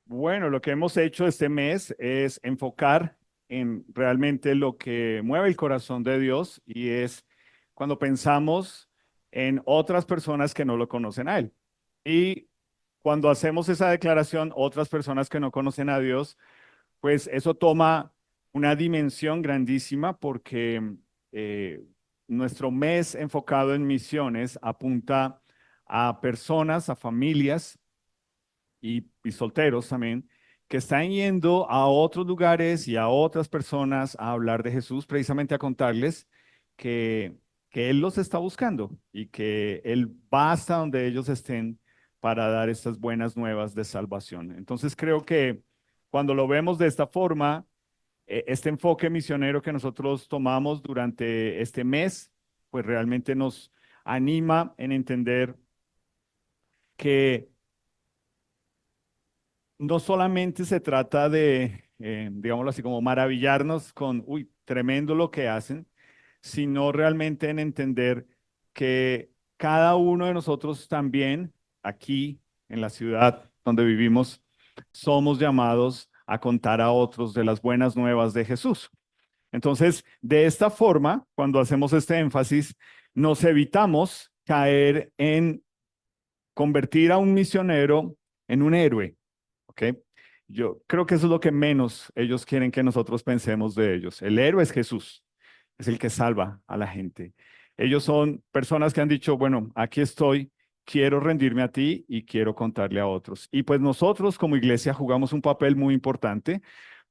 Bueno, lo que hemos hecho este mes es enfocar en realmente lo que mueve el corazón de Dios y es cuando pensamos en otras personas que no lo conocen a Él. Y cuando hacemos esa declaración, otras personas que no conocen a Dios, pues eso toma una dimensión grandísima porque eh, nuestro mes enfocado en misiones apunta a personas, a familias y solteros también, que están yendo a otros lugares y a otras personas a hablar de Jesús, precisamente a contarles que, que Él los está buscando y que Él va hasta donde ellos estén para dar estas buenas nuevas de salvación. Entonces creo que cuando lo vemos de esta forma, este enfoque misionero que nosotros tomamos durante este mes, pues realmente nos anima en entender que no solamente se trata de, digámoslo así, como maravillarnos con, uy, tremendo lo que hacen, sino realmente en entender que cada uno de nosotros también, aquí en la ciudad donde vivimos, somos llamados a contar a otros de las buenas nuevas de Jesús. Entonces, de esta forma, cuando hacemos este énfasis, nos evitamos caer en convertir a un misionero en un héroe. ¿Ok? Yo creo que eso es lo que menos ellos quieren que nosotros pensemos de ellos. El héroe es Jesús, es el que salva a la gente. Ellos son personas que han dicho, bueno, aquí estoy, quiero rendirme a ti y quiero contarle a otros. Y pues nosotros como iglesia jugamos un papel muy importante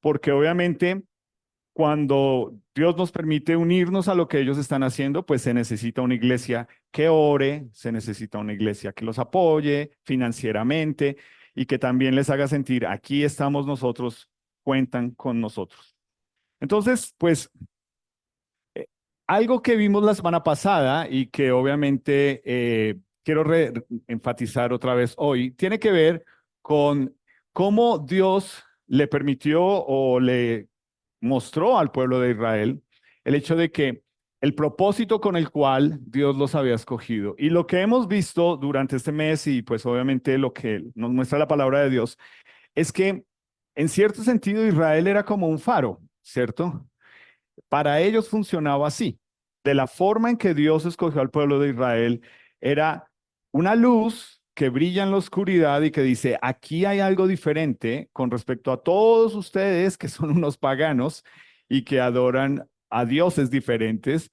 porque obviamente cuando Dios nos permite unirnos a lo que ellos están haciendo, pues se necesita una iglesia que ore, se necesita una iglesia que los apoye financieramente y que también les haga sentir, aquí estamos nosotros, cuentan con nosotros. Entonces, pues algo que vimos la semana pasada y que obviamente quiero enfatizar otra vez hoy, tiene que ver con cómo Dios le permitió o le mostró al pueblo de Israel el hecho de que el propósito con el cual Dios los había escogido. Y lo que hemos visto durante este mes y pues obviamente lo que nos muestra la palabra de Dios es que en cierto sentido Israel era como un faro, ¿cierto? Para ellos funcionaba así. De la forma en que Dios escogió al pueblo de Israel, era una luz que brilla en la oscuridad y que dice, aquí hay algo diferente con respecto a todos ustedes que son unos paganos y que adoran a dioses diferentes.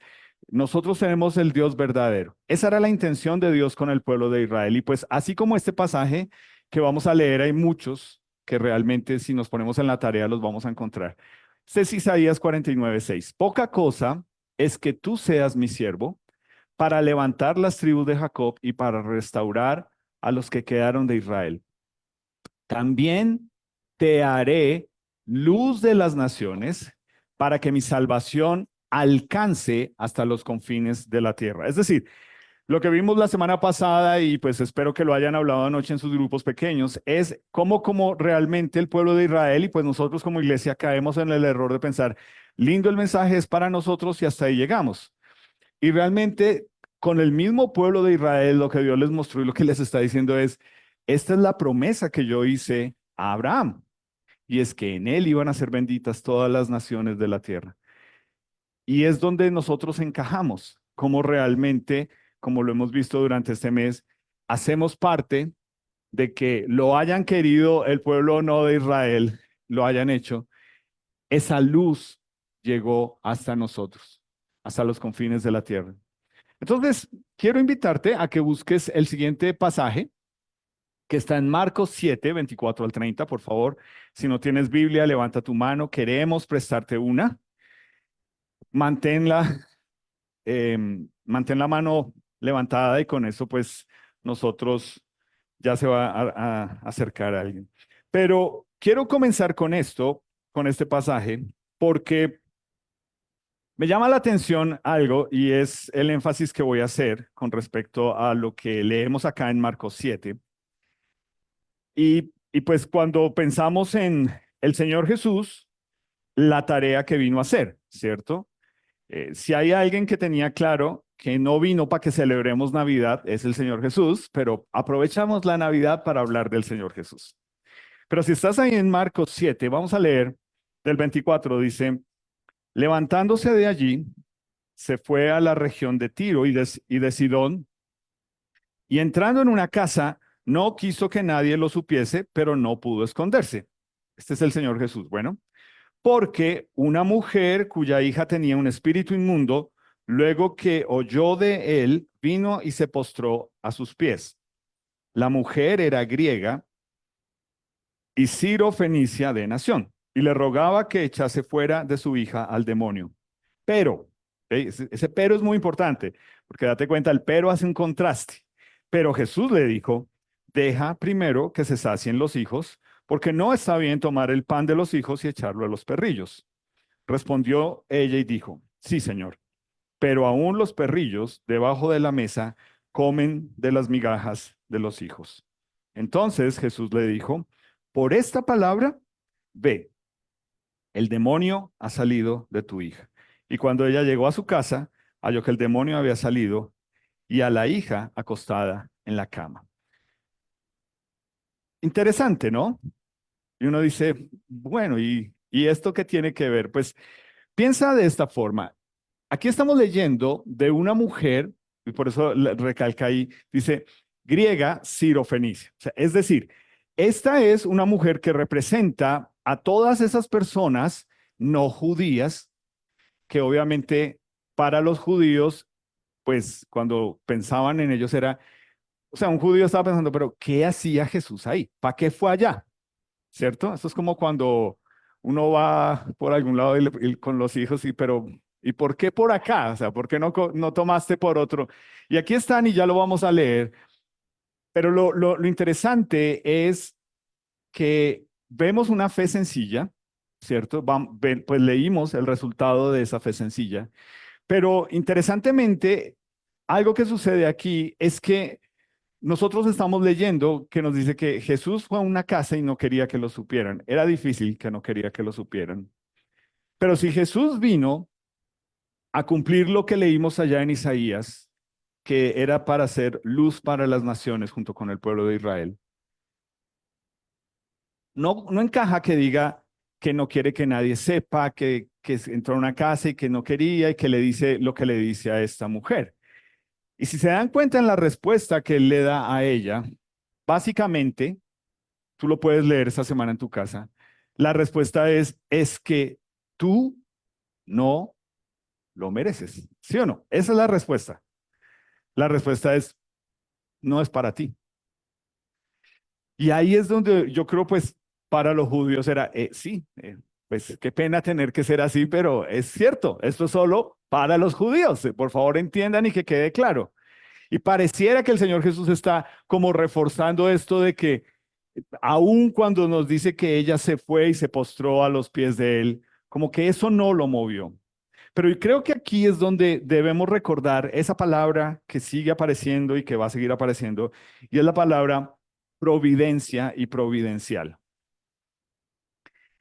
Nosotros tenemos el Dios verdadero. Esa era la intención de Dios con el pueblo de Israel. Y pues así como este pasaje que vamos a leer, hay muchos que realmente si nos ponemos en la tarea los vamos a encontrar. Este es Isaías 49:6. Poca cosa es que tú seas mi siervo para levantar las tribus de Jacob y para restaurar a los que quedaron de Israel. También te haré luz de las naciones para que mi salvación alcance hasta los confines de la tierra. Es decir, lo que vimos la semana pasada, y pues espero que lo hayan hablado anoche en sus grupos pequeños, es cómo realmente el pueblo de Israel y pues nosotros como iglesia caemos en el error de pensar, lindo el mensaje es para nosotros y hasta ahí llegamos. Y realmente con el mismo pueblo de Israel lo que Dios les mostró y lo que les está diciendo es, esta es la promesa que yo hice a Abraham, y es que en él iban a ser benditas todas las naciones de la tierra. Y es donde nosotros encajamos, como realmente, como lo hemos visto durante este mes, hacemos parte de que lo hayan querido el pueblo o no de Israel, lo hayan hecho, esa luz llegó hasta nosotros, hasta los confines de la tierra. Entonces, quiero invitarte a que busques el siguiente pasaje que está en Marcos 7:24 al 30, por favor. Si no tienes Biblia, levanta tu mano, queremos prestarte una. Manténla mantén la mano levantada y con eso pues nosotros ya se va a acercar a alguien. Pero quiero comenzar con esto, con este pasaje, porque me llama la atención algo y es el énfasis que voy a hacer con respecto a lo que leemos acá en Marcos 7. Y Y pues cuando pensamos en el Señor Jesús, la tarea que vino a hacer, ¿cierto? Si hay alguien que tenía claro que no vino para que celebremos Navidad, es el Señor Jesús, pero aprovechamos la Navidad para hablar del Señor Jesús. Pero si estás ahí en Marcos 7, vamos a leer del 24, dice, levantándose de allí, se fue a la región de Tiro y de Sidón, y entrando en una casa, no quiso que nadie lo supiese, pero no pudo esconderse. Este es el Señor Jesús. Bueno, porque una mujer cuya hija tenía un espíritu inmundo, luego que oyó de él, vino y se postró a sus pies. La mujer era griega y Ciro-fenicia de nación, y le rogaba que echase fuera de su hija al demonio. Pero, ese pero es muy importante, porque date cuenta, el pero hace un contraste. Pero Jesús le dijo, deja primero que se sacien los hijos, porque no está bien tomar el pan de los hijos y echarlo a los perrillos. Respondió ella y dijo, sí, señor, pero aún los perrillos debajo de la mesa comen de las migajas de los hijos. Entonces Jesús le dijo, por esta palabra, ve, el demonio ha salido de tu hija. Y cuando ella llegó a su casa, halló que el demonio había salido y a la hija acostada en la cama. Interesante, ¿no? Y uno dice, bueno, ¿y esto qué tiene que ver? Pues piensa de esta forma. Aquí estamos leyendo de una mujer, y por eso recalca ahí, dice, griega sirofenicia. O sea, es decir, esta es una mujer que representa a todas esas personas no judías, que obviamente para los judíos, pues cuando pensaban en ellos era, o sea, un judío estaba pensando, pero ¿qué hacía Jesús ahí? ¿Para qué fue allá? ¿Cierto? Esto es como cuando uno va por algún lado y con los hijos, pero ¿y por qué por acá? O sea, ¿por qué no tomaste por otro? Y aquí están y ya lo vamos a leer, pero lo interesante es que vemos una fe sencilla, ¿cierto? Pues leímos el resultado de esa fe sencilla, pero interesantemente, algo que sucede aquí es que nosotros estamos leyendo que nos dice que Jesús fue a una casa y no quería que lo supieran. Era difícil que no quería que lo supieran. Pero si Jesús vino a cumplir lo que leímos allá en Isaías, que era para ser luz para las naciones junto con el pueblo de Israel, no encaja que diga que no quiere que nadie sepa, que entró a una casa y que no quería y que le dice lo que le dice a esta mujer. Y si se dan cuenta en la respuesta que él le da a ella, básicamente tú lo puedes leer esta semana en tu casa. La respuesta es que tú no lo mereces. ¿Sí o no? Esa es la respuesta. La respuesta es, no es para ti. Y ahí es donde yo creo, pues, para los judíos era, sí, pues qué pena tener que ser así, pero es cierto, esto es solo para los judíos. Por favor, entiendan y que quede claro. Y pareciera que el Señor Jesús está como reforzando esto de que aun cuando nos dice que ella se fue y se postró a los pies de él, como que eso no lo movió. Pero yo creo que aquí es donde debemos recordar esa palabra que sigue apareciendo y que va a seguir apareciendo, y es la palabra providencia y providencial.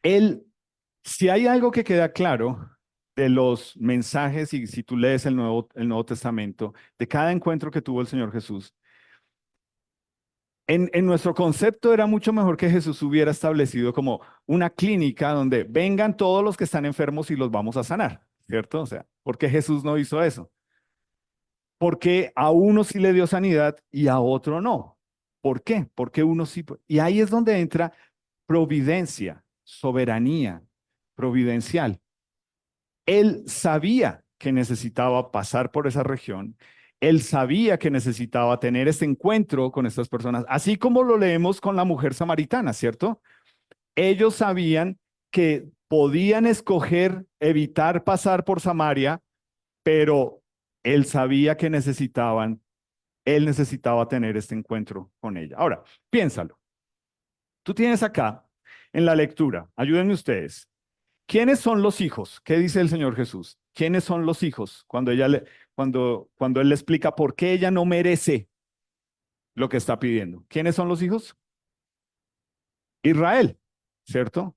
Él, si hay algo que queda claro de los mensajes, y si tú lees el Nuevo Testamento, de cada encuentro que tuvo el Señor Jesús, en nuestro concepto era mucho mejor que Jesús hubiera establecido como una clínica donde vengan todos los que están enfermos y los vamos a sanar, ¿cierto? O sea, ¿por qué Jesús no hizo eso? Porque a uno sí le dio sanidad y a otro no. ¿Por qué? Porque uno sí. Y ahí es donde entra providencia, soberanía, providencial. Él sabía que necesitaba pasar por esa región. Él sabía que necesitaba tener este encuentro con estas personas, así como lo leemos con la mujer samaritana, ¿cierto? Ellos sabían que podían escoger evitar pasar por Samaria, pero él sabía que él necesitaba tener este encuentro con ella. Ahora, piénsalo. Tú tienes acá en la lectura, ayúdenme ustedes. ¿Quiénes son los hijos? ¿Qué dice el Señor Jesús? ¿Quiénes son los hijos? Cuando Él le explica por qué ella no merece lo que está pidiendo. ¿Quiénes son los hijos? Israel, ¿cierto?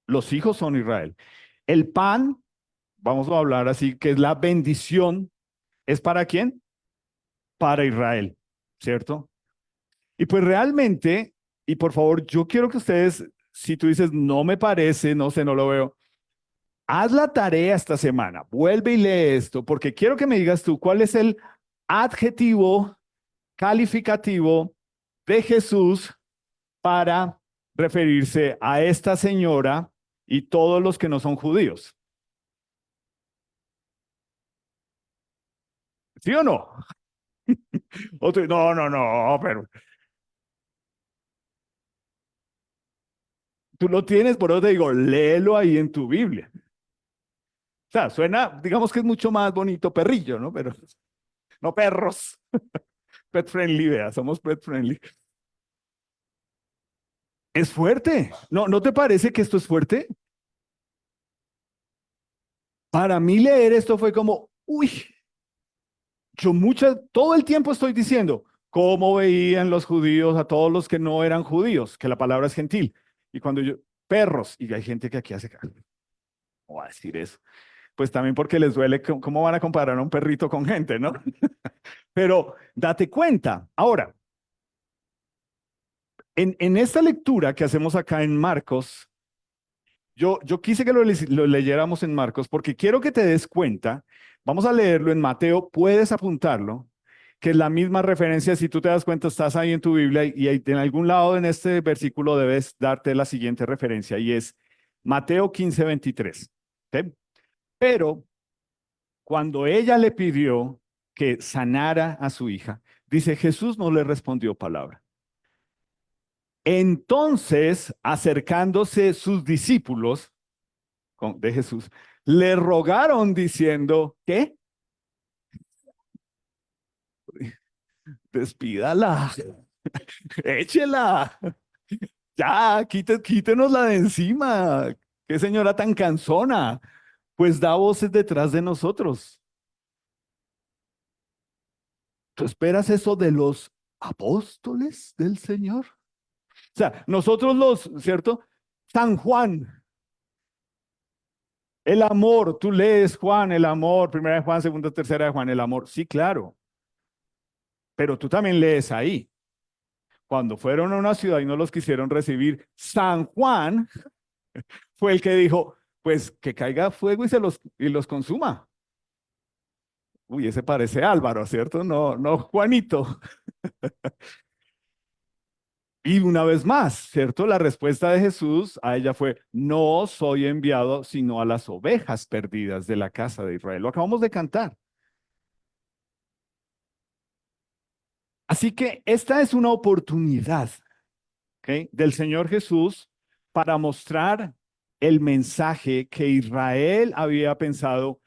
Los hijos son Israel. El pan, vamos a hablar así, que es la bendición, ¿es para quién? Para Israel, ¿cierto? Y pues realmente, y por favor, yo quiero que ustedes, si tú dices, no me parece, no sé, no lo veo, haz la tarea esta semana, vuelve y lee esto, porque quiero que me digas tú cuál es el adjetivo calificativo de Jesús para referirse a esta señora y todos los que no son judíos. ¿Sí o no? No, no, no, pero tú lo tienes, por eso te digo, léelo ahí en tu Biblia. O sea, suena, digamos que es mucho más bonito perrillo, ¿no? Pero no perros. Pet friendly, vea, somos pet friendly. Es fuerte. ¿No, no te parece que esto es fuerte? Para mí leer esto fue como, uy, todo el tiempo estoy diciendo cómo veían los judíos a todos los que no eran judíos, que la palabra es gentil. Y cuando yo, perros, y hay gente que aquí hace, ¿cómo va a decir eso? Pues también porque les duele, ¿cómo van a comparar a un perrito con gente, no? Pero date cuenta. Ahora, en esta lectura que hacemos acá en Marcos, yo quise que lo leyéramos en Marcos porque quiero que te des cuenta, vamos a leerlo en Mateo, puedes apuntarlo, que es la misma referencia, si tú te das cuenta, estás ahí en tu Biblia y en algún lado en este versículo debes darte la siguiente referencia y es Mateo 15:23. ¿Ok? Pero cuando ella le pidió que sanara a su hija, dice Jesús no le respondió palabra. Entonces, acercándose sus discípulos, de Jesús, le rogaron diciendo, ¿qué? Despídala, échela, ya, quítenosla de encima. Qué señora tan cansona, pues da voces detrás de nosotros. ¿Tú esperas eso de los apóstoles del Señor? O sea, nosotros ¿cierto? San Juan, el amor, tú lees Juan, el amor, primera de Juan, segunda, tercera de Juan, el amor. Sí, claro, pero tú también lees ahí. Cuando fueron a una ciudad y no los quisieron recibir, San Juan fue el que dijo, pues que caiga fuego y los consuma. Uy, ese parece Álvaro, ¿cierto? No, no, Juanito. Y una vez más, ¿cierto? La respuesta de Jesús a ella fue, no soy enviado sino a las ovejas perdidas de la casa de Israel. Lo acabamos de cantar. Así que esta es una oportunidad, ¿ok? Del Señor Jesús para mostrar el mensaje que Israel había pensado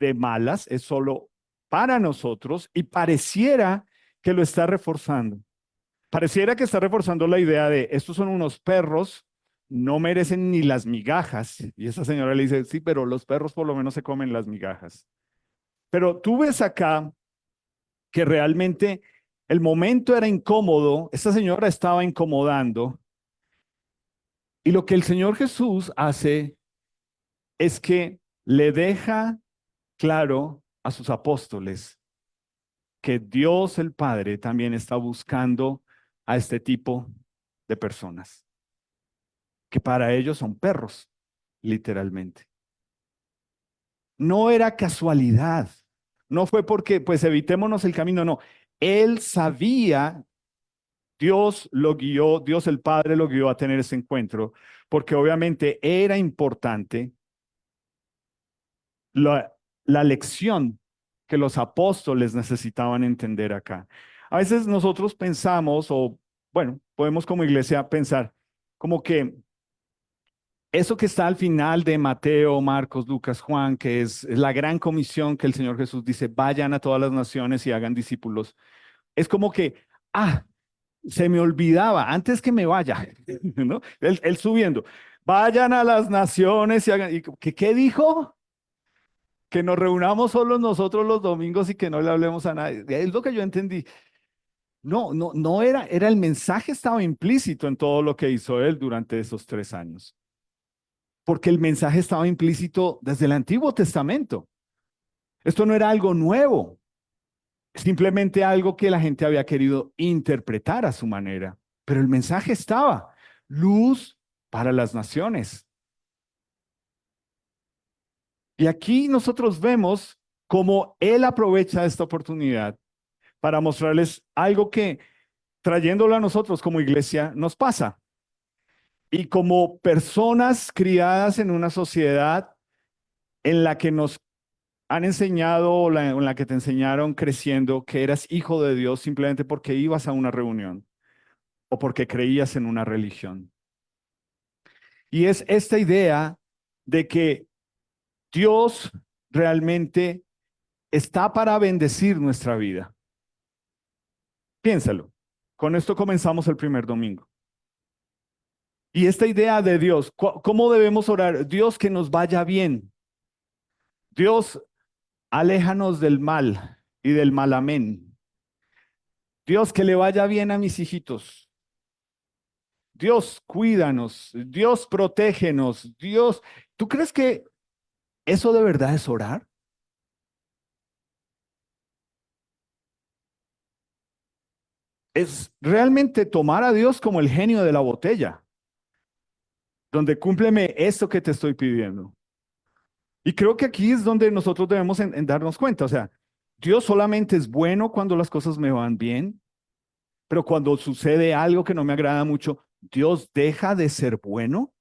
de malas, es solo para nosotros y pareciera que lo está reforzando. Pareciera que está reforzando la idea de estos son unos perros, no merecen ni las migajas. Y esa señora le dice, sí, pero los perros por lo menos se comen las migajas. Pero tú ves acá que realmente el momento era incómodo, esta señora estaba incomodando y lo que el Señor Jesús hace es que le deja claro a sus apóstoles que Dios el Padre también está buscando a este tipo de personas, que para ellos son perros, literalmente. No era casualidad, no fue porque pues evitémonos el camino, no. Él sabía, Dios lo guió, Dios el Padre lo guió a tener ese encuentro, porque obviamente era importante la, la lección que los apóstoles necesitaban entender acá. A veces nosotros pensamos, o bueno, podemos como iglesia pensar, como que eso que está al final de Mateo, Marcos, Lucas, Juan, que es la gran comisión que el Señor Jesús dice, vayan a todas las naciones y hagan discípulos, es como que, se me olvidaba, antes que me vaya, ¿no? Él subiendo, vayan a las naciones y hagan, ¿qué dijo? Que nos reunamos solo nosotros los domingos y que no le hablemos a nadie. Es lo que yo entendí. No era, era el mensaje estaba implícito en todo lo que hizo él durante esos 3 años, porque el mensaje estaba implícito desde el Antiguo Testamento. Esto no era algo nuevo, simplemente algo que la gente había querido interpretar a su manera, pero el mensaje estaba, luz para las naciones. Y aquí nosotros vemos cómo él aprovecha esta oportunidad para mostrarles algo que trayéndolo a nosotros como iglesia nos pasa. Y como personas criadas en una sociedad en la que nos han enseñado o en la que te enseñaron creciendo que eras hijo de Dios simplemente porque ibas a una reunión o porque creías en una religión. Y es esta idea de que Dios realmente está para bendecir nuestra vida. Piénsalo. Con esto comenzamos el primer domingo. Y esta idea de Dios, ¿cómo debemos orar? Dios, que nos vaya bien. Dios, aléjanos del mal y del mal amén. Dios, que le vaya bien a mis hijitos. Dios, cuídanos. Dios, protégenos. Dios, ¿tú crees que eso de verdad es orar? Es realmente tomar a Dios como el genio de la botella, donde cúmpleme esto que te estoy pidiendo. Y creo que aquí es donde nosotros debemos en darnos cuenta. O sea, Dios solamente es bueno cuando las cosas me van bien, pero cuando sucede algo que no me agrada mucho, Dios deja de ser bueno.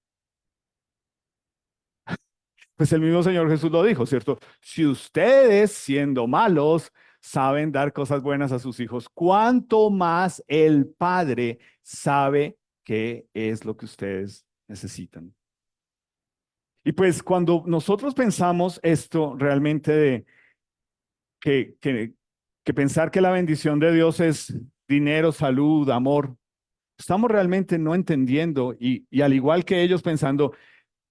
Pues el mismo Señor Jesús lo dijo, ¿cierto? Si ustedes, siendo malos, saben dar cosas buenas a sus hijos, ¿cuánto más el Padre sabe qué es lo que ustedes necesitan? Y pues cuando nosotros pensamos esto realmente de que, que, que pensar que la bendición de Dios es dinero, salud, amor, estamos realmente no entendiendo y al igual que ellos pensando,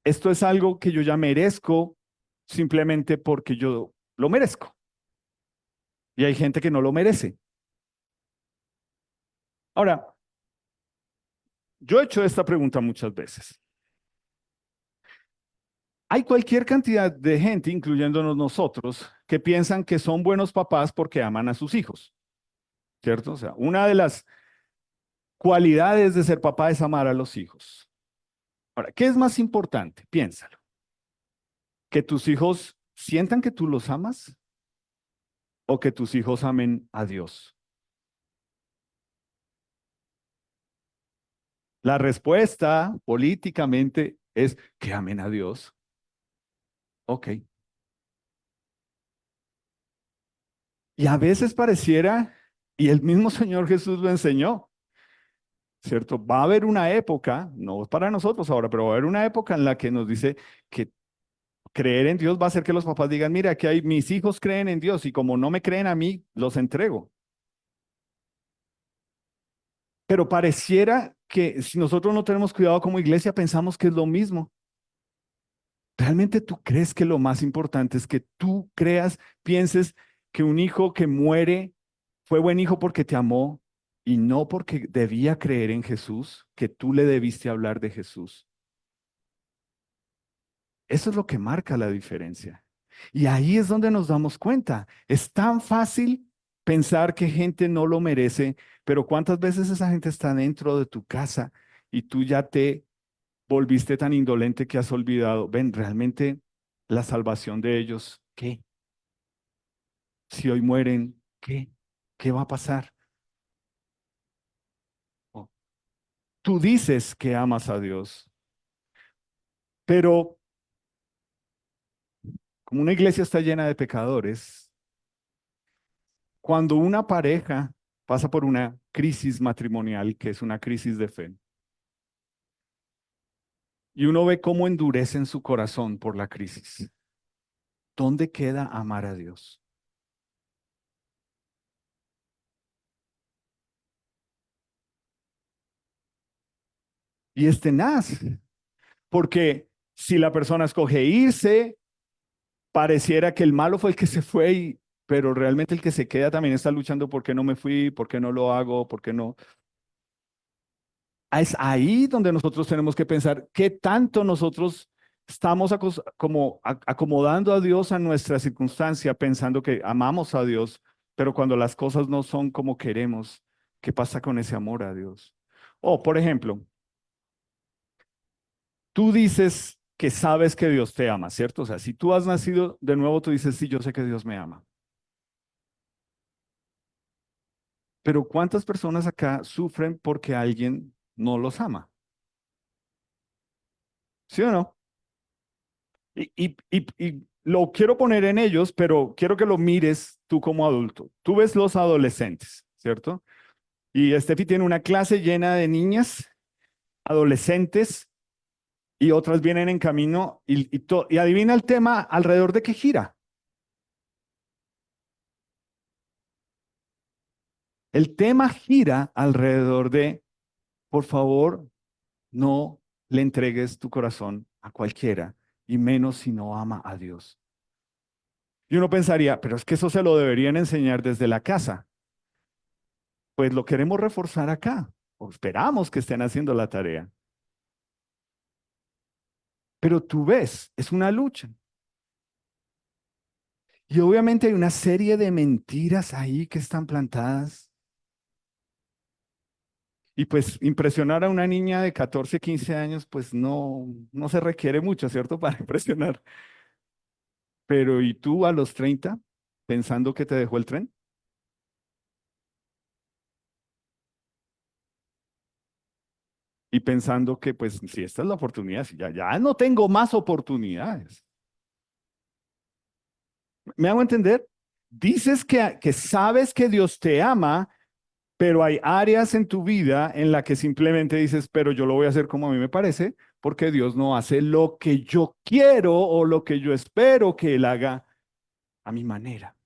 esto es algo que yo ya merezco simplemente porque yo lo merezco. Y hay gente que no lo merece. Ahora, yo he hecho esta pregunta muchas veces. Hay cualquier cantidad de gente, incluyéndonos nosotros, que piensan que son buenos papás porque aman a sus hijos, ¿cierto? O sea, una de las cualidades de ser papá es amar a los hijos. Ahora, ¿qué es más importante? Piénsalo. ¿Que tus hijos sientan que tú los amas o que tus hijos amen a Dios? La respuesta políticamente es que amen a Dios. Ok. Y a veces pareciera, y el mismo Señor Jesús lo enseñó, ¿cierto? Va a haber una época, no es para nosotros ahora, pero va a haber una época en la que nos dice que creer en Dios va a hacer que los papás digan, mira, aquí hay, mis hijos creen en Dios y como no me creen a mí, los entrego. Pero pareciera que si nosotros no tenemos cuidado como iglesia, pensamos que es lo mismo. ¿Realmente tú crees que lo más importante es que tú creas, pienses que un hijo que muere fue buen hijo porque te amó y no porque debía creer en Jesús, que tú le debiste hablar de Jesús? Eso es lo que marca la diferencia. Y ahí es donde nos damos cuenta. Es tan fácil pensar que gente no lo merece, pero ¿cuántas veces esa gente está dentro de tu casa y tú ya te volviste tan indolente que has olvidado? Ven, realmente la salvación de ellos, ¿qué? Si hoy mueren, ¿qué? ¿Qué va a pasar? Oh, tú dices que amas a Dios, pero como una iglesia está llena de pecadores, cuando una pareja pasa por una crisis matrimonial, que es una crisis de fe, y uno ve cómo endurecen su corazón por la crisis, ¿dónde queda amar a Dios? Y es tenaz, porque si la persona escoge irse, pareciera que el malo fue el que se fue pero realmente el que se queda también está luchando por qué no me fui, por qué no lo hago, por qué no. Es ahí donde nosotros tenemos que pensar qué tanto nosotros estamos como acomodando a Dios a nuestra circunstancia, pensando que amamos a Dios, pero cuando las cosas no son como queremos, ¿qué pasa con ese amor a Dios? O, por ejemplo, tú dices que sabes que Dios te ama, ¿cierto? O sea, si tú has nacido de nuevo, tú dices, sí, yo sé que Dios me ama. Pero ¿cuántas personas acá sufren porque alguien no los ama? ¿Sí o no? Y lo quiero poner en ellos, pero quiero que lo mires tú como adulto. Tú ves los adolescentes, ¿cierto? Y Steffi tiene una clase llena de niñas, adolescentes, y otras vienen en camino, y adivina el tema alrededor de qué gira. El tema gira alrededor de, por favor, no le entregues tu corazón a cualquiera, y menos si no ama a Dios. Y uno pensaría, pero es que eso se lo deberían enseñar desde la casa. Pues lo queremos reforzar acá, o esperamos que estén haciendo la tarea. Pero tú ves, es una lucha. Y obviamente hay una serie de mentiras ahí que están plantadas. Y pues impresionar a una niña de 14, 15 años, pues no se requiere mucho, ¿cierto? Para impresionar. Pero ¿y tú a los 30 pensando que te dejó el tren? Y pensando que pues si esta es la oportunidad, si ya no tengo más oportunidades. ¿Me hago entender? Dices que sabes que Dios te ama, pero hay áreas en tu vida en la que simplemente dices, pero yo lo voy a hacer como a mí me parece, porque Dios no hace lo que yo quiero o lo que yo espero que Él haga a mi manera.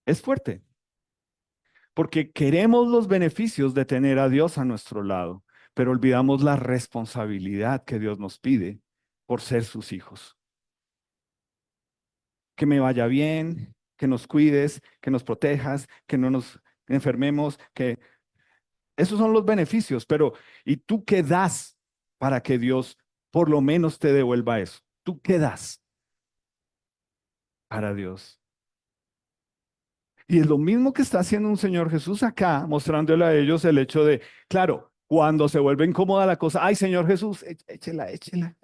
Es fuerte, porque queremos los beneficios de tener a Dios a nuestro lado, pero olvidamos la responsabilidad que Dios nos pide por ser sus hijos. Que me vaya bien, que nos cuides, que nos protejas, que no nos enfermemos, que esos son los beneficios, pero ¿y tú qué das para que Dios por lo menos te devuelva eso? ¿Tú qué das para Dios? Y es lo mismo que está haciendo un Señor Jesús acá, mostrándole a ellos el hecho de, claro, cuando se vuelve incómoda la cosa, ay, Señor Jesús, échela, échela.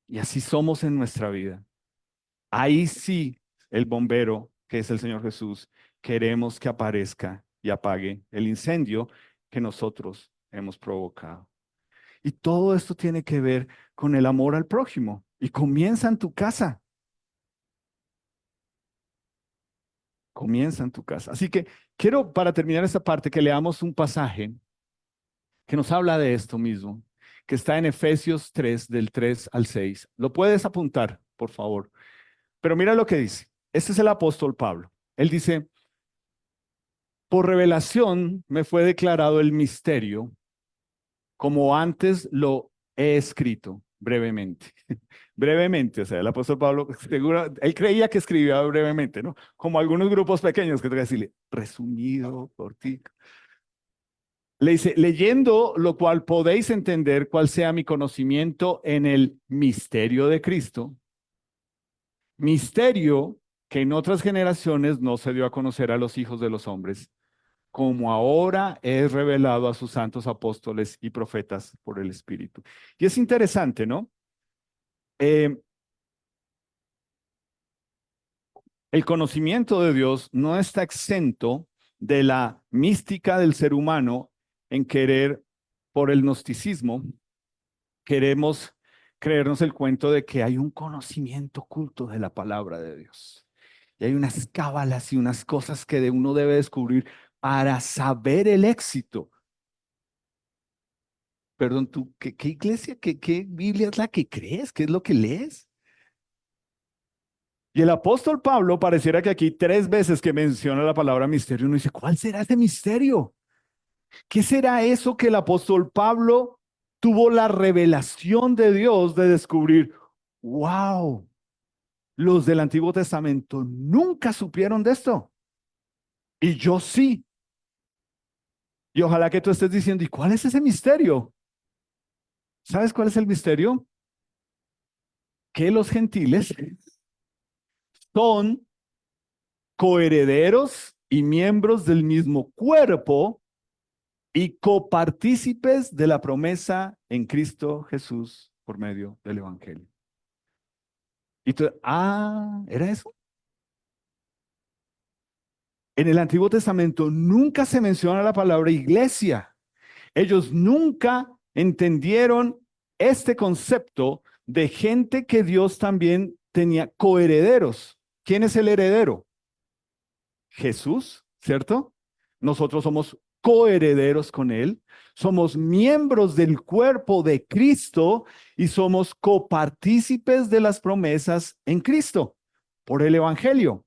Y así somos en nuestra vida. Ahí sí, el bombero, que es el Señor Jesús, queremos que aparezca y apague el incendio que nosotros hemos provocado. Y todo esto tiene que ver con el amor al prójimo. Y comienza en tu casa. Comienza en tu casa. Así que quiero, para terminar esta parte, que leamos un pasaje que nos habla de esto mismo, que está en Efesios 3, del 3 al 6. Lo puedes apuntar, por favor. Pero mira lo que dice. Este es el apóstol Pablo. Él dice, por revelación me fue declarado el misterio, como antes lo he escrito brevemente. Brevemente, o sea, el apóstol Pablo, seguro, él creía que escribía brevemente, ¿no? Como algunos grupos pequeños que te voy a decirle, resumido, cortico. Le dice, leyendo lo cual podéis entender cuál sea mi conocimiento en el misterio de Cristo, misterio que en otras generaciones no se dio a conocer a los hijos de los hombres, como ahora es revelado a sus santos apóstoles y profetas por el Espíritu. Y es interesante, ¿no? Eh, el conocimiento de Dios no está exento de la mística del ser humano en querer, por el gnosticismo, queremos creernos el cuento de que hay un conocimiento oculto de la palabra de Dios. Y hay unas cábalas y unas cosas que de uno debe descubrir para saber el éxito. Perdón, ¿tú qué iglesia, qué Biblia es la que crees? ¿Qué es lo que lees? Y el apóstol Pablo pareciera que aquí 3 veces que menciona la palabra misterio, uno dice, ¿cuál será ese misterio? ¿Qué será eso que el apóstol Pablo tuvo la revelación de Dios de descubrir, wow, los del Antiguo Testamento nunca supieron de esto. Y yo sí. Y ojalá que tú estés diciendo, ¿y cuál es ese misterio? ¿Sabes cuál es el misterio? Que los gentiles son coherederos y miembros del mismo cuerpo y copartícipes de la promesa en Cristo Jesús por medio del Evangelio. Y tú, ¿era eso? En el Antiguo Testamento nunca se menciona la palabra iglesia. Ellos nunca entendieron este concepto de gente que Dios también tenía coherederos. ¿Quién es el heredero? Jesús, ¿cierto? Nosotros somos coherederos con Él, somos miembros del cuerpo de Cristo y somos copartícipes de las promesas en Cristo por el Evangelio.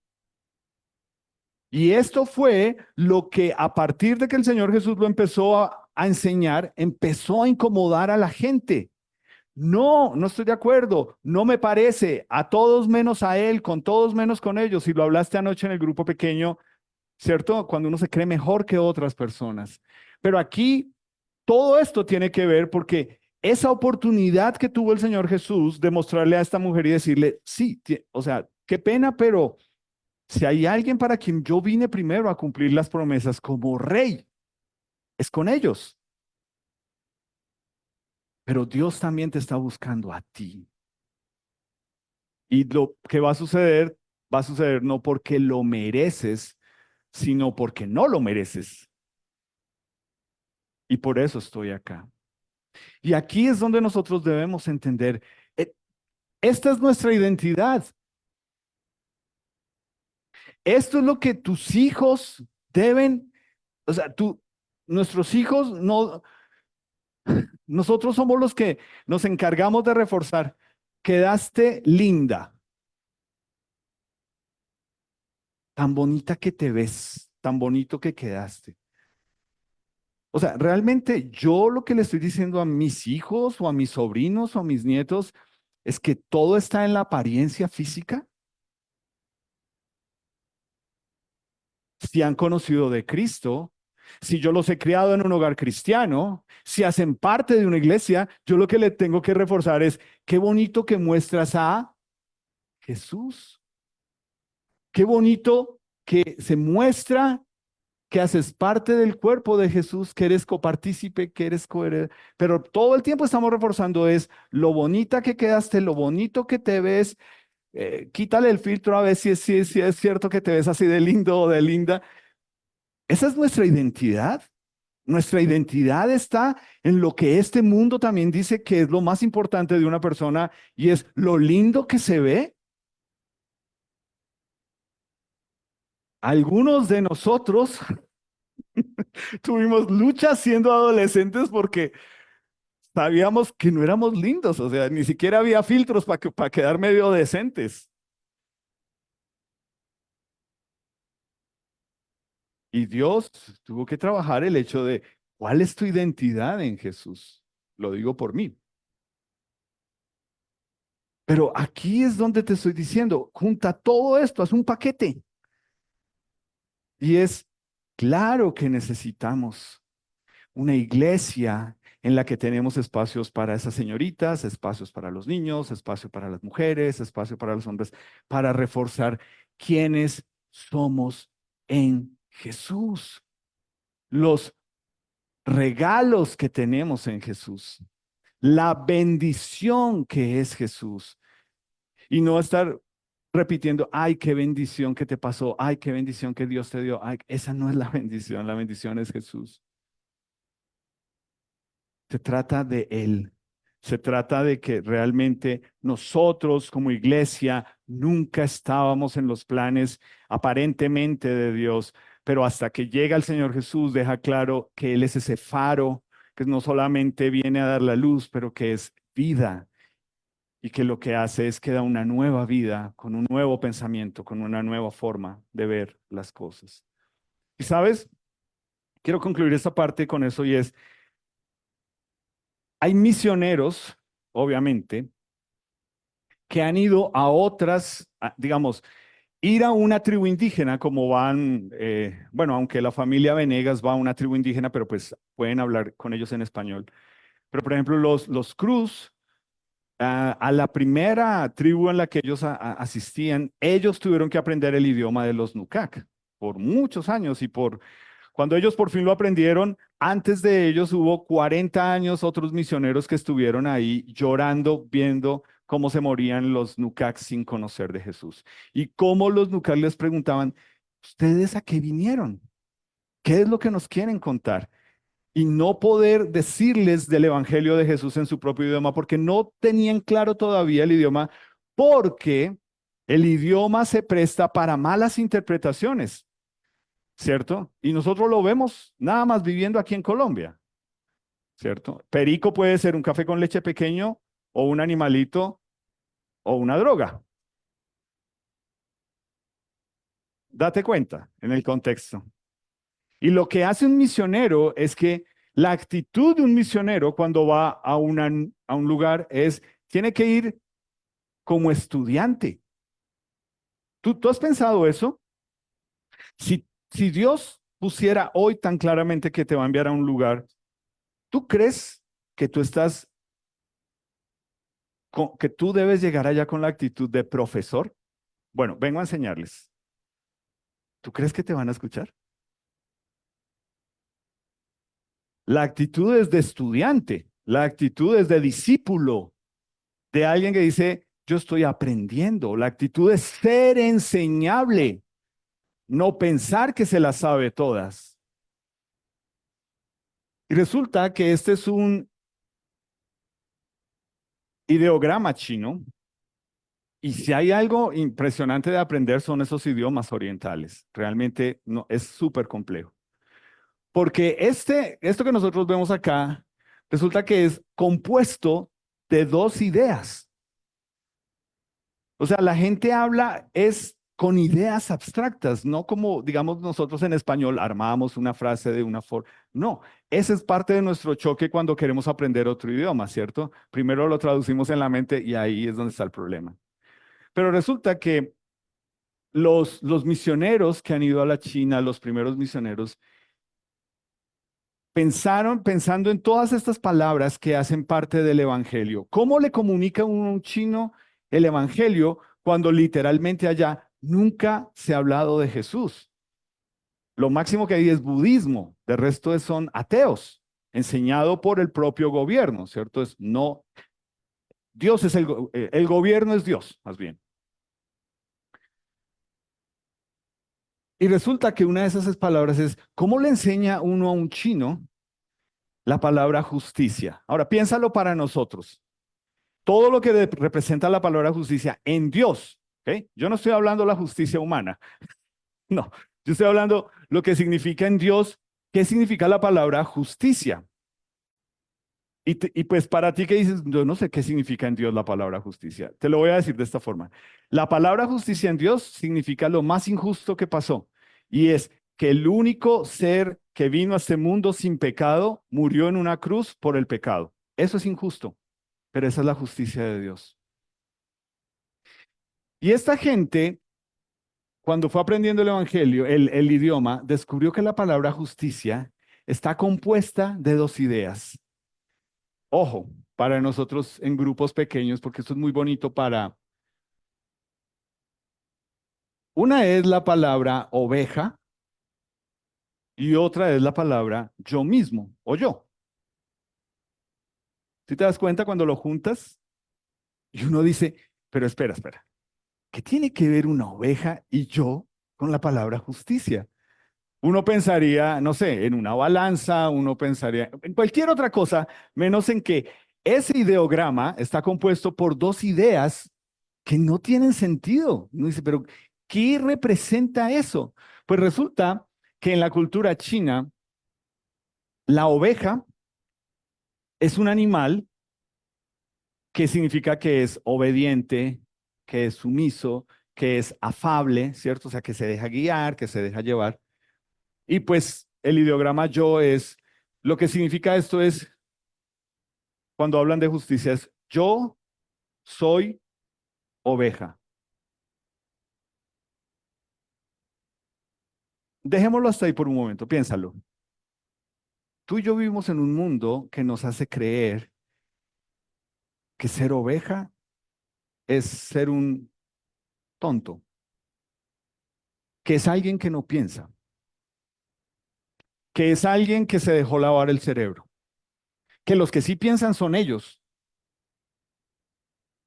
Y esto fue lo que a partir de que el Señor Jesús lo empezó a enseñar, empezó a incomodar a la gente. No, no estoy de acuerdo, no me parece, a todos menos a Él, con todos menos con ellos. Y lo hablaste anoche en el grupo pequeño, ¿cierto? Cuando uno se cree mejor que otras personas. Pero aquí todo esto tiene que ver porque esa oportunidad que tuvo el Señor Jesús de mostrarle a esta mujer y decirle, sí, o sea, qué pena, pero si hay alguien para quien yo vine primero a cumplir las promesas como rey, es con ellos. Pero Dios también te está buscando a ti. Y lo que va a suceder no porque lo mereces, sino porque no lo mereces. Y por eso estoy acá. Y aquí es donde nosotros debemos entender, eh, esta es nuestra identidad. Esto es lo que tus hijos deben, o sea, nuestros hijos no, nosotros somos los que nos encargamos de reforzar. Quedaste linda, tan bonita que te ves, tan bonito que quedaste. O sea, realmente yo lo que le estoy diciendo a mis hijos o a mis sobrinos o a mis nietos es que todo está en la apariencia física. Si han conocido de Cristo, si yo los he criado en un hogar cristiano, si hacen parte de una iglesia, yo lo que le tengo que reforzar es qué bonito que muestras a Jesús. Qué bonito que se muestra que haces parte del cuerpo de Jesús, que eres copartícipe, que eres coherente. Pero todo el tiempo estamos reforzando es lo bonita que quedaste, lo bonito que te ves. Quítale el filtro a ver si es cierto que te ves así de lindo o de linda. Esa es nuestra identidad. Nuestra identidad está en lo que este mundo también dice que es lo más importante de una persona y es lo lindo que se ve. Algunos de nosotros tuvimos luchas siendo adolescentes porque sabíamos que no éramos lindos, o sea, ni siquiera había filtros para quedar medio decentes. Y Dios tuvo que trabajar el hecho de, ¿cuál es tu identidad en Jesús? Lo digo por mí. Pero aquí es donde te estoy diciendo, junta todo esto, haz un paquete. Y es claro que necesitamos una iglesia en la que tenemos espacios para esas señoritas, espacios para los niños, espacio para las mujeres, espacio para los hombres, para reforzar quiénes somos en Jesús, los regalos que tenemos en Jesús, la bendición que es Jesús, y no estar repitiendo, ay, qué bendición que te pasó, ay, qué bendición que Dios te dio. Ay, esa no es la bendición es Jesús. Se trata de Él. Se trata de que realmente nosotros como iglesia nunca estábamos en los planes aparentemente de Dios, pero hasta que llega el Señor Jesús deja claro que Él es ese faro que no solamente viene a dar la luz, pero que es vida y que lo que hace es que da una nueva vida con un nuevo pensamiento, con una nueva forma de ver las cosas. Y sabes, quiero concluir esta parte con eso y es, hay misioneros, obviamente, que han ido a otras, digamos, ir a una tribu indígena, como van, bueno, aunque la familia Venegas va a una tribu indígena, pero pues pueden hablar con ellos en español. Pero, por ejemplo, los Cruz, a la primera tribu en la que ellos asistían, ellos tuvieron que aprender el idioma de los Nukak por muchos años y cuando ellos por fin lo aprendieron, antes de ellos hubo 40 años otros misioneros que estuvieron ahí llorando, viendo cómo se morían los Nukak sin conocer de Jesús. Y cómo los Nukak les preguntaban, ¿ustedes a qué vinieron? ¿Qué es lo que nos quieren contar? Y no poder decirles del Evangelio de Jesús en su propio idioma, porque no tenían claro todavía el idioma, porque el idioma se presta para malas interpretaciones. ¿Cierto? Y nosotros lo vemos nada más viviendo aquí en Colombia, ¿cierto? Perico puede ser un café con leche pequeño o un animalito o una droga. Date cuenta en el contexto. Y lo que hace un misionero es que la actitud de un misionero cuando va a un lugar es, tiene que ir como estudiante. ¿Tú has pensado eso? Si Dios pusiera hoy tan claramente que te va a enviar a un lugar, ¿tú crees que tú estás que tú debes llegar allá con la actitud de profesor? Bueno, vengo a enseñarles. ¿Tú crees que te van a escuchar? La actitud es de estudiante, la actitud es de discípulo, de alguien que dice, yo estoy aprendiendo. La actitud es ser enseñable, no pensar que se las sabe todas. Y resulta que este es un ideograma chino, y si hay algo impresionante de aprender son esos idiomas orientales. Realmente no, es súper complejo. Porque esto que nosotros vemos acá, resulta que es compuesto de dos ideas. O sea, la gente habla es con ideas abstractas, no como, digamos, nosotros en español armamos una frase de una forma. No, ese es parte de nuestro choque cuando queremos aprender otro idioma, ¿cierto? Primero lo traducimos en la mente y ahí es donde está el problema. Pero resulta que los misioneros que han ido a la China, los primeros misioneros, pensando en todas estas palabras que hacen parte del Evangelio. ¿Cómo le comunica uno a un chino el Evangelio cuando literalmente allá nunca se ha hablado de Jesús? Lo máximo que hay es budismo, de resto son ateos, enseñado por el propio gobierno, ¿cierto? Es no, Dios es el gobierno es Dios, más bien. Y resulta que una de esas palabras es, ¿cómo le enseña uno a un chino la palabra justicia? Ahora, piénsalo para nosotros. Todo lo que representa la palabra justicia en Dios, ¿ok? Yo no estoy hablando de la justicia humana, no, yo estoy hablando lo que significa en Dios, ¿qué significa la palabra justicia? Y pues para ti que dices, yo no sé qué significa en Dios la palabra justicia, te lo voy a decir de esta forma. La palabra justicia en Dios significa lo más injusto que pasó, y es que el único ser que vino a este mundo sin pecado murió en una cruz por el pecado. Eso es injusto, pero esa es la justicia de Dios. Y esta gente, cuando fue aprendiendo el evangelio, el idioma, descubrió que la palabra justicia está compuesta de dos ideas. Ojo, para nosotros en grupos pequeños, porque esto es muy bonito para... Una es la palabra oveja y otra es la palabra yo mismo o yo. ¿Si te das cuenta cuando lo juntas? Y uno dice, pero espera, ¿qué tiene que ver una oveja y yo con la palabra justicia? Uno pensaría, no sé, en una balanza, uno pensaría en cualquier otra cosa, menos en que ese ideograma está compuesto por dos ideas que no tienen sentido. Uno dice, pero ¿qué representa eso? Pues resulta que en la cultura china, la oveja es un animal que significa que es obediente, que es sumiso, que es afable, ¿cierto? O sea, que se deja guiar, que se deja llevar. Y pues el ideograma yo es, lo que significa esto es cuando hablan de justicia es yo soy oveja. Dejémoslo hasta ahí por un momento, piénsalo. Tú y yo vivimos en un mundo que nos hace creer que ser oveja es ser un tonto, que es alguien que no piensa, que es alguien que se dejó lavar el cerebro, que los que sí piensan son ellos,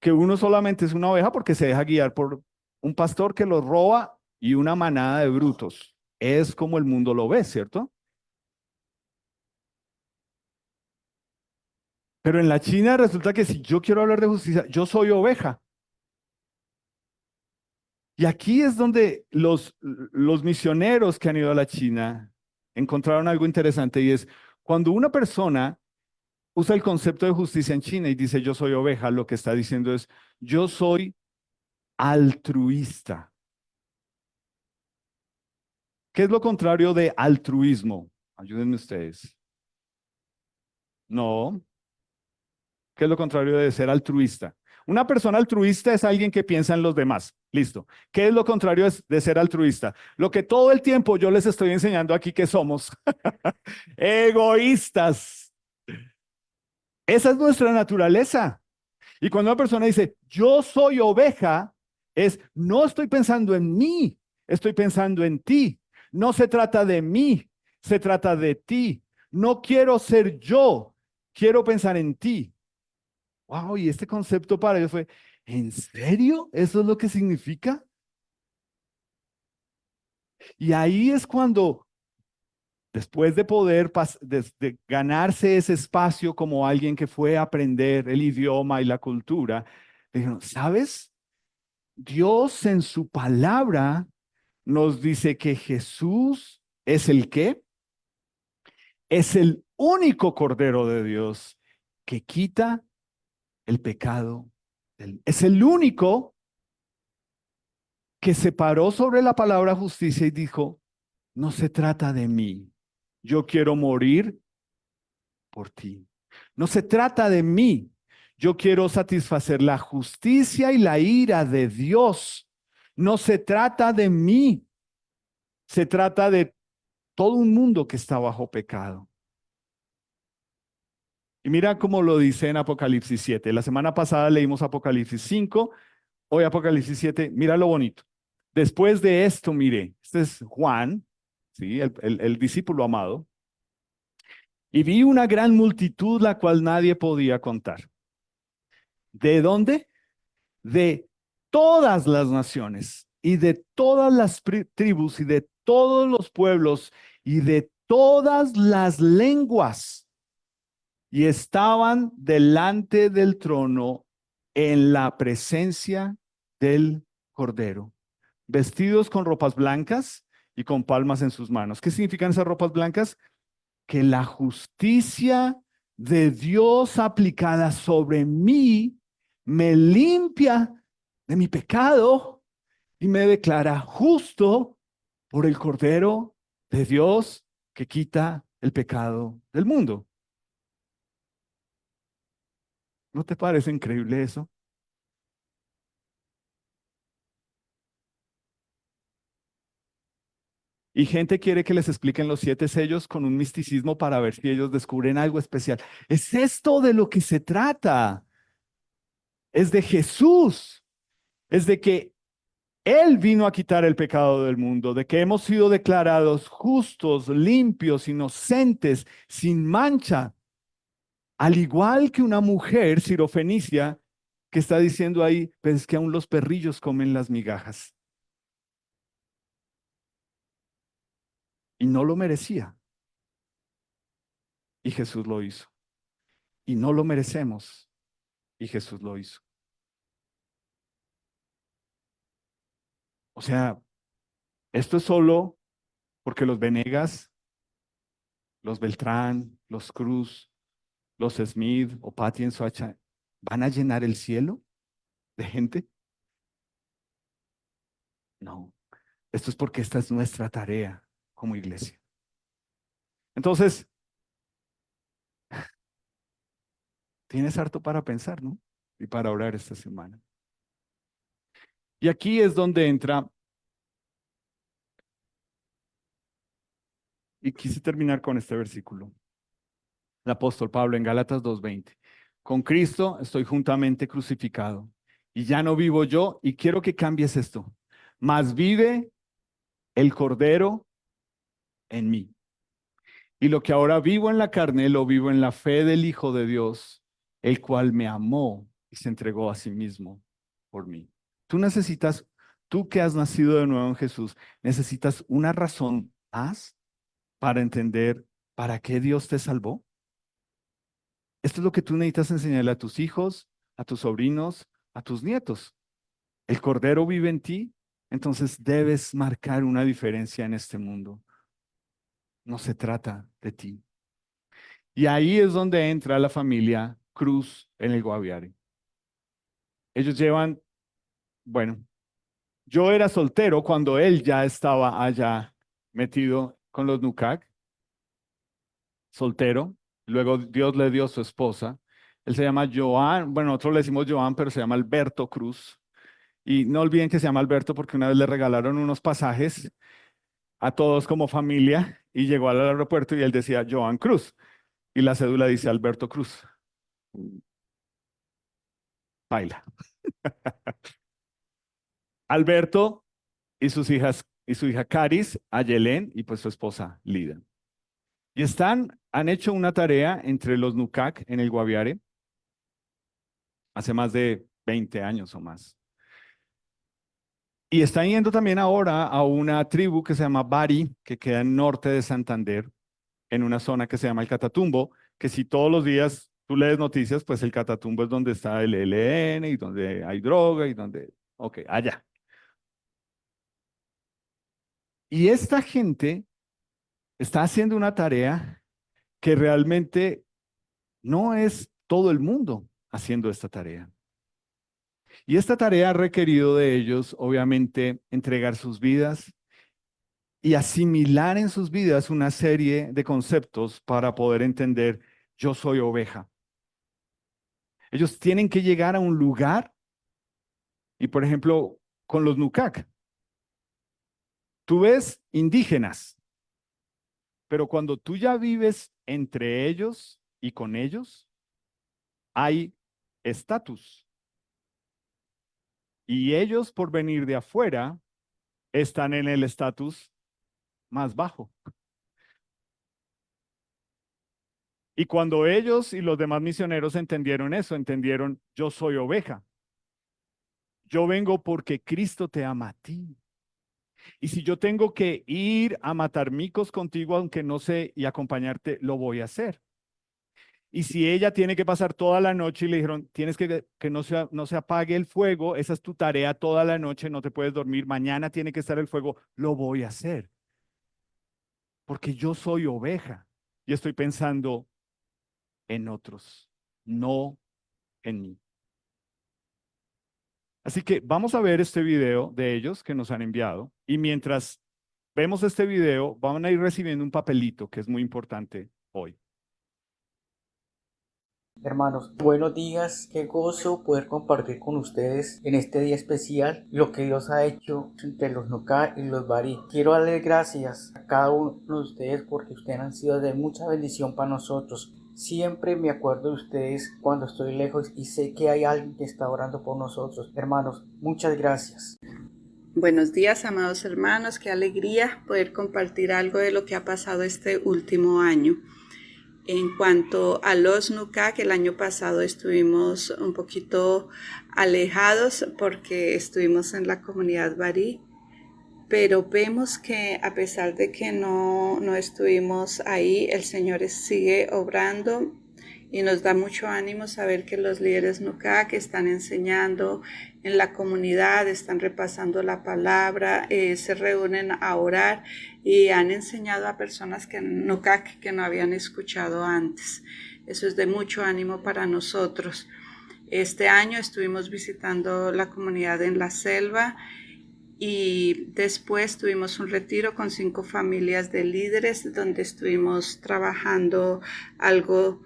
que uno solamente es una oveja porque se deja guiar por un pastor que los roba y una manada de brutos. Es como el mundo lo ve, ¿cierto? Pero en la China resulta que si yo quiero hablar de justicia, yo soy oveja. Y aquí es donde los misioneros que han ido a la China encontraron algo interesante y es cuando una persona usa el concepto de justicia en China y dice yo soy oveja, lo que está diciendo es yo soy altruista. ¿Qué es lo contrario de altruismo? Ayúdenme ustedes. No, ¿qué es lo contrario de ser altruista? Una persona altruista es alguien que piensa en los demás. Listo. ¿Qué es lo contrario de ser altruista? Lo que todo el tiempo yo les estoy enseñando aquí que somos egoístas. Esa es nuestra naturaleza. Y cuando una persona dice, yo soy oveja, es, no estoy pensando en mí, estoy pensando en ti. No se trata de mí, se trata de ti. No quiero ser yo, quiero pensar en ti. Wow, y este concepto para ellos fue, ¿en serio? ¿Eso es lo que significa? Y ahí es cuando, después de poder de ganarse ese espacio como alguien que fue a aprender el idioma y la cultura, dijeron, ¿sabes? Dios en su palabra nos dice que Jesús es el qué? Es el único Cordero de Dios que quita el pecado. Es el único que se paró sobre la palabra justicia y dijo, no se trata de mí, yo quiero morir por ti. No se trata de mí, yo quiero satisfacer la justicia y la ira de Dios. No se trata de mí, se trata de todo un mundo que está bajo pecado. Y mira cómo lo dice en Apocalipsis 7. La semana pasada leímos Apocalipsis 5, hoy Apocalipsis 7. Mira lo bonito. Después de esto, mire, este es Juan, ¿sí? El discípulo amado. Y vi una gran multitud, la cual nadie podía contar. ¿De dónde? De todas las naciones y de todas las tribus y de todos los pueblos y de todas las lenguas. Y estaban delante del trono en la presencia del Cordero, vestidos con ropas blancas y con palmas en sus manos. ¿Qué significan esas ropas blancas? Que la justicia de Dios aplicada sobre mí me limpia de mi pecado y me declara justo por el Cordero de Dios que quita el pecado del mundo. ¿No te parece increíble eso? Y gente quiere que les expliquen los 7 sellos con un misticismo para ver si ellos descubren algo especial. Es esto de lo que se trata. Es de Jesús. Es de que Él vino a quitar el pecado del mundo, de que hemos sido declarados justos, limpios, inocentes, sin mancha. Al igual que una mujer sirofenicia que está diciendo ahí, pues es que aún los perrillos comen las migajas. Y no lo merecía. Y Jesús lo hizo. Y no lo merecemos. Y Jesús lo hizo. O sea, esto es solo porque los Venegas, los Beltrán, los Cruz, los Smith o Patty en Soacha van a llenar el cielo de gente. No, esto es porque esta es nuestra tarea como iglesia. Entonces, tienes harto para pensar, ¿no? Y para orar esta semana. Y aquí es donde entra, y quise terminar con este versículo. El apóstol Pablo en Gálatas 2:20. Con Cristo estoy juntamente crucificado y ya no vivo yo y quiero que cambies esto. Mas vive el Cordero en mí. Y lo que ahora vivo en la carne, lo vivo en la fe del Hijo de Dios, el cual me amó y se entregó a sí mismo por mí. Tú necesitas, tú que has nacido de nuevo en Jesús, necesitas una razón más para entender para qué Dios te salvó. Esto es lo que tú necesitas enseñarle a tus hijos, a tus sobrinos, a tus nietos. El Cordero vive en ti, entonces debes marcar una diferencia en este mundo. No se trata de ti. Y ahí es donde entra la familia Cruz en el Guaviare. Ellos llevan, bueno, yo era soltero cuando él ya estaba allá metido con los Nucac, soltero. Luego Dios le dio su esposa. Él se llama Joan, bueno, nosotros le decimos Joan, pero se llama Alberto Cruz. Y no olviden que se llama Alberto porque una vez le regalaron unos pasajes a todos como familia y llegó al aeropuerto y él decía Joan Cruz y la cédula dice Alberto Cruz. Baila. Alberto y sus hijas y su hija Caris, Ayelén y pues su esposa Lida. Y han hecho una tarea entre los Nucac en el Guaviare hace más de 20 años o más. Y están yendo también ahora a una tribu que se llama Bari, que queda en norte de Santander, en una zona que se llama el Catatumbo, que si todos los días tú lees noticias, pues el Catatumbo es donde está el ELN y donde hay droga y donde, ok, allá. Y esta gente está haciendo una tarea que realmente no es todo el mundo haciendo esta tarea. Y esta tarea ha requerido de ellos, obviamente, entregar sus vidas y asimilar en sus vidas una serie de conceptos para poder entender, yo soy oveja. Ellos tienen que llegar a un lugar y, por ejemplo, con los Nucac, tú ves indígenas, pero cuando tú ya vives entre ellos y con ellos, hay estatus. Y ellos, por venir de afuera, están en el estatus más bajo. Y cuando ellos y los demás misioneros entendieron eso, entendieron, yo soy oveja. Yo vengo porque Cristo te ama a ti. Y si yo tengo que ir a matar micos contigo, aunque no sé, y acompañarte, lo voy a hacer. Y si ella tiene que pasar toda la noche y le dijeron, tienes que no se apague el fuego, esa es tu tarea toda la noche, no te puedes dormir, mañana tiene que estar el fuego, lo voy a hacer. Porque yo soy oveja y estoy pensando en otros, no en mí. Así que vamos a ver este video de ellos que nos han enviado y mientras vemos este video, van a ir recibiendo un papelito que es muy importante hoy. Hermanos, buenos días, qué gozo poder compartir con ustedes en este día especial lo que Dios ha hecho entre los Nuca y los Bari. Quiero darle gracias a cada uno de ustedes porque ustedes han sido de mucha bendición para nosotros. Siempre me acuerdo de ustedes cuando estoy lejos y sé que hay alguien que está orando por nosotros. Hermanos, muchas gracias. Buenos días, amados hermanos, qué alegría poder compartir algo de lo que ha pasado este último año. En cuanto a los Nucac, el año pasado estuvimos un poquito alejados porque estuvimos en la comunidad Bari, pero vemos que a pesar de que no estuvimos ahí, el Señor sigue obrando y nos da mucho ánimo saber que los líderes Nucac están enseñando en la comunidad, están repasando la palabra, se reúnen a orar y han enseñado a personas Nucac que no habían escuchado antes. Eso es de mucho ánimo para nosotros. Este año estuvimos visitando la comunidad en la selva y después tuvimos un retiro con 5 familias de líderes donde estuvimos trabajando algo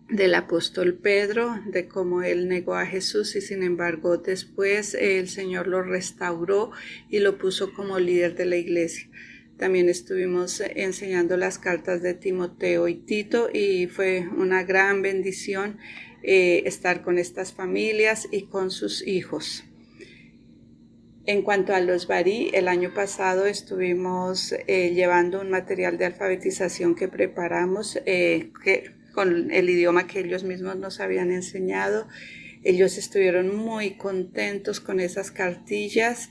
del apóstol Pedro, de cómo él negó a Jesús y sin embargo después el Señor lo restauró y lo puso como líder de la iglesia. También estuvimos enseñando las cartas de Timoteo y Tito y fue una gran bendición estar con estas familias y con sus hijos. En cuanto a los Barí, el año pasado estuvimos llevando un material de alfabetización que preparamos con el idioma que ellos mismos nos habían enseñado. Ellos estuvieron muy contentos con esas cartillas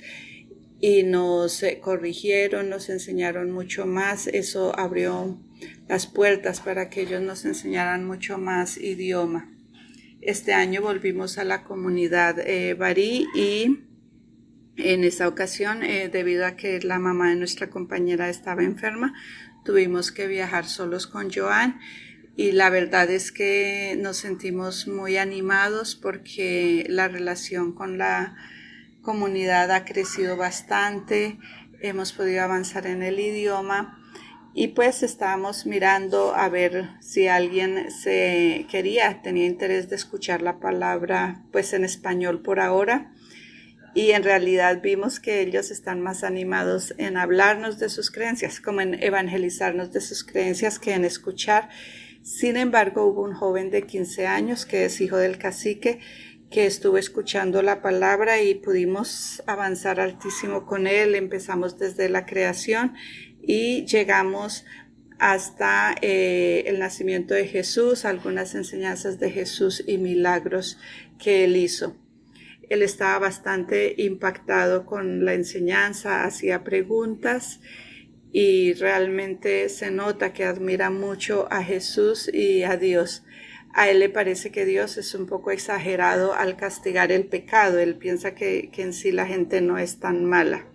y nos corrigieron, nos enseñaron mucho más. Eso abrió las puertas para que ellos nos enseñaran mucho más idioma. Este año volvimos a la comunidad Barí y en esa ocasión, debido a que la mamá de nuestra compañera estaba enferma, tuvimos que viajar solos con Joan y la verdad es que nos sentimos muy animados porque la relación con la comunidad ha crecido bastante, hemos podido avanzar en el idioma y pues estábamos mirando a ver si alguien tenía interés de escuchar la palabra pues en español por ahora. Y en realidad vimos que ellos están más animados en hablarnos de sus creencias, como en evangelizarnos de sus creencias que en escuchar. Sin embargo, hubo un joven de 15 años que es hijo del cacique, que estuvo escuchando la palabra y pudimos avanzar altísimo con él. Empezamos desde la creación y llegamos hasta el nacimiento de Jesús, algunas enseñanzas de Jesús y milagros que él hizo. Él estaba bastante impactado con la enseñanza, hacía preguntas y realmente se nota que admira mucho a Jesús y a Dios. A él le parece que Dios es un poco exagerado al castigar el pecado. Él piensa que en sí la gente no es tan mala.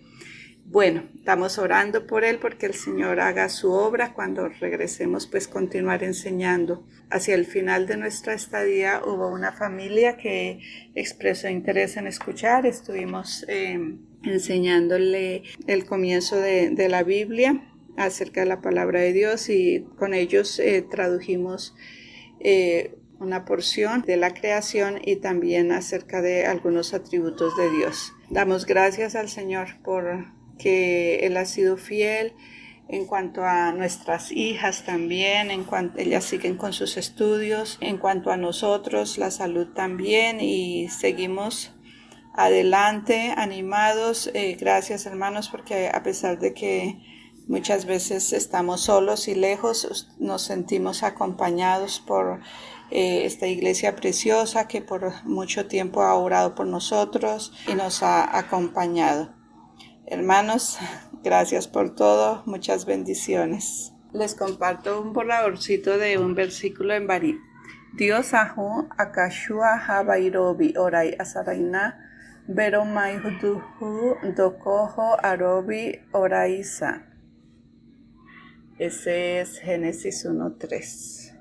Bueno, estamos orando por él porque el Señor haga su obra. Cuando regresemos, pues continuar enseñando. Hacia el final de nuestra estadía hubo una familia que expresó interés en escuchar. Estuvimos enseñándole el comienzo de la Biblia acerca de la palabra de Dios y con ellos tradujimos una porción de la creación y también acerca de algunos atributos de Dios. Damos gracias al Señor por que Él ha sido fiel en cuanto a nuestras hijas también, en cuanto ellas siguen con sus estudios, en cuanto a nosotros, la salud también y seguimos adelante, animados. Gracias hermanos porque a pesar de que muchas veces estamos solos y lejos, nos sentimos acompañados por esta iglesia preciosa que por mucho tiempo ha orado por nosotros y nos ha acompañado. Hermanos, gracias por todo, muchas bendiciones. Les comparto un borradorcito de un versículo en Barí. Dios ahu akashua habairobi orai asaraina veromai huduhu dokoho arobi oraisa. Ese es Génesis 1:3.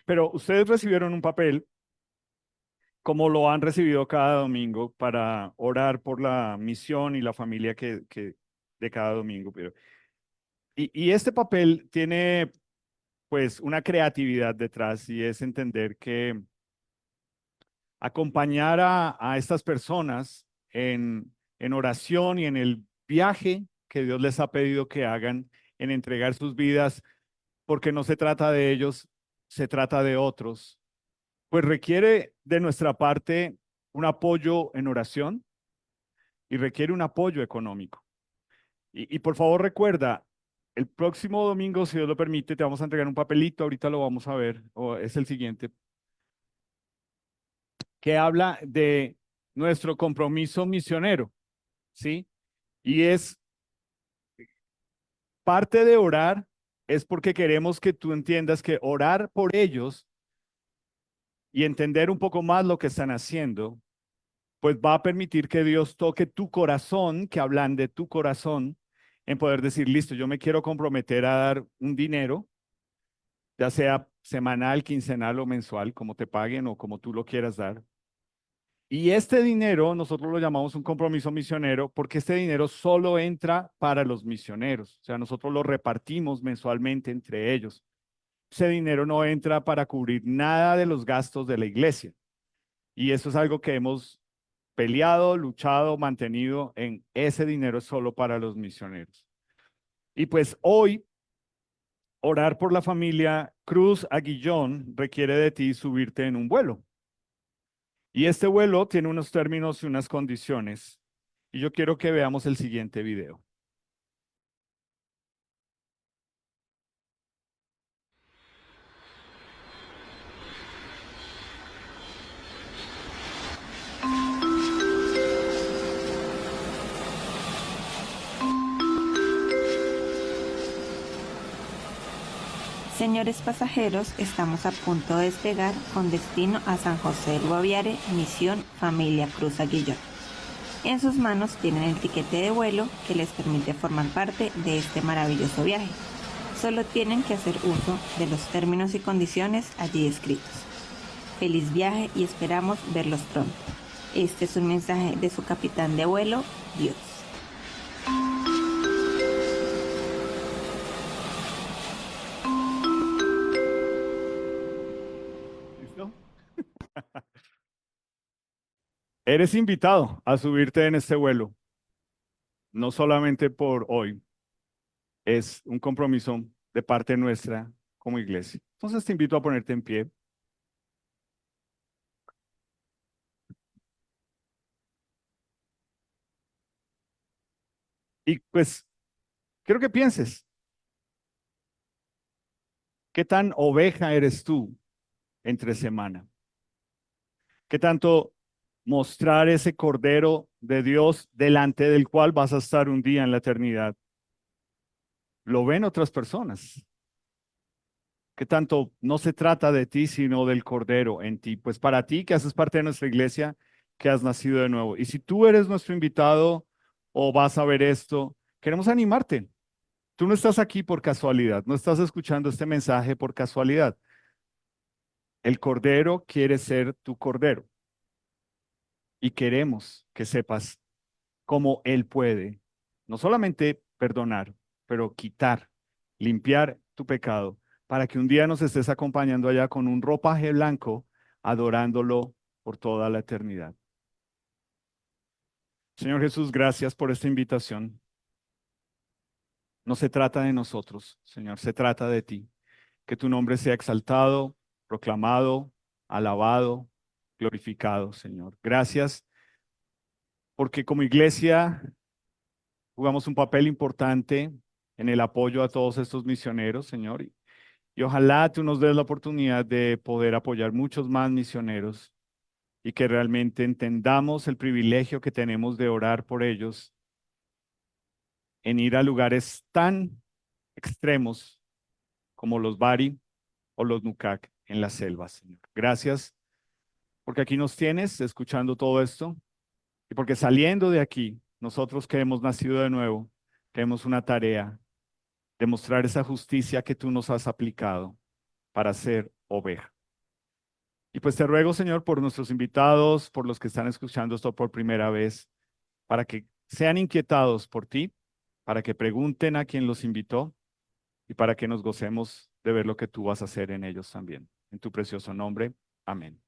Pero ustedes recibieron un papel, como lo han recibido cada domingo, para orar por la misión y la familia de cada domingo. Y este papel tiene pues una creatividad detrás y es entender que acompañar a estas personas en oración y en el viaje que Dios les ha pedido que hagan, en entregar sus vidas, porque no se trata de ellos, se trata de otros, pues requiere de nuestra parte un apoyo en oración y requiere un apoyo económico. Y por favor recuerda, el próximo domingo, si Dios lo permite, te vamos a entregar un papelito, ahorita lo vamos a ver, o es el siguiente, que habla de nuestro compromiso misionero, ¿sí? Y es parte de orar, es porque queremos que tú entiendas que orar por ellos y entender un poco más lo que están haciendo, pues va a permitir que Dios toque tu corazón, que hablan de tu corazón, en poder decir, listo, yo me quiero comprometer a dar un dinero, ya sea semanal, quincenal o mensual, como te paguen o como tú lo quieras dar. Y este dinero nosotros lo llamamos un compromiso misionero porque este dinero solo entra para los misioneros, o sea, nosotros lo repartimos mensualmente entre ellos. ese dinero no entra para cubrir nada de los gastos de la iglesia. Y eso es algo que hemos peleado, luchado, mantenido en ese dinero solo para los misioneros. Y pues hoy, orar por la familia Cruz Aguillón requiere de ti subirte en un vuelo. Y este vuelo tiene unos términos y unas condiciones. Y yo quiero que veamos el siguiente video. Señores pasajeros, estamos a punto de despegar con destino a San José del Guaviare, misión Familia Cruz Aguillón. En sus manos tienen el tiquete de vuelo que les permite formar parte de este maravilloso viaje. Solo tienen que hacer uso de los términos y condiciones allí escritos. Feliz viaje y esperamos verlos pronto. Este es un mensaje de su capitán de vuelo, Dios. ¿Listo? Eres invitado a subirte en este vuelo, no solamente por hoy, es un compromiso de parte nuestra como iglesia. Entonces te invito a ponerte en pie. Y pues quiero que pienses, ¿qué tan oveja eres tú entre semana? ¿Qué tanto mostrar ese cordero de Dios delante del cual vas a estar un día en la eternidad? ¿Lo ven otras personas? ¿Qué tanto no se trata de ti, sino del cordero en ti? Pues para ti que haces parte de nuestra iglesia, que has nacido de nuevo. Y si tú eres nuestro invitado o vas a ver esto, queremos animarte. Tú no estás aquí por casualidad, no estás escuchando este mensaje por casualidad. El cordero quiere ser tu cordero y queremos que sepas cómo Él puede no solamente perdonar, pero quitar, limpiar tu pecado, para que un día nos estés acompañando allá con un ropaje blanco, adorándolo por toda la eternidad. Señor Jesús, gracias por esta invitación. No se trata de nosotros, Señor, se trata de ti. Que tu nombre sea exaltado, proclamado, alabado, glorificado, Señor. Gracias porque como iglesia jugamos un papel importante en el apoyo a todos estos misioneros, Señor. Y ojalá tú nos des la oportunidad de poder apoyar muchos más misioneros y que realmente entendamos el privilegio que tenemos de orar por ellos en ir a lugares tan extremos como los Bari o los Nukak en la selva, Señor. Gracias porque aquí nos tienes escuchando todo esto y porque saliendo de aquí, nosotros que hemos nacido de nuevo, tenemos una tarea: demostrar esa justicia que tú nos has aplicado para ser oveja. Y pues te ruego, Señor, por nuestros invitados, por los que están escuchando esto por primera vez, para que sean inquietados por ti, para que pregunten a quien los invitó y para que nos gocemos de ver lo que tú vas a hacer en ellos también. En tu precioso nombre, amén.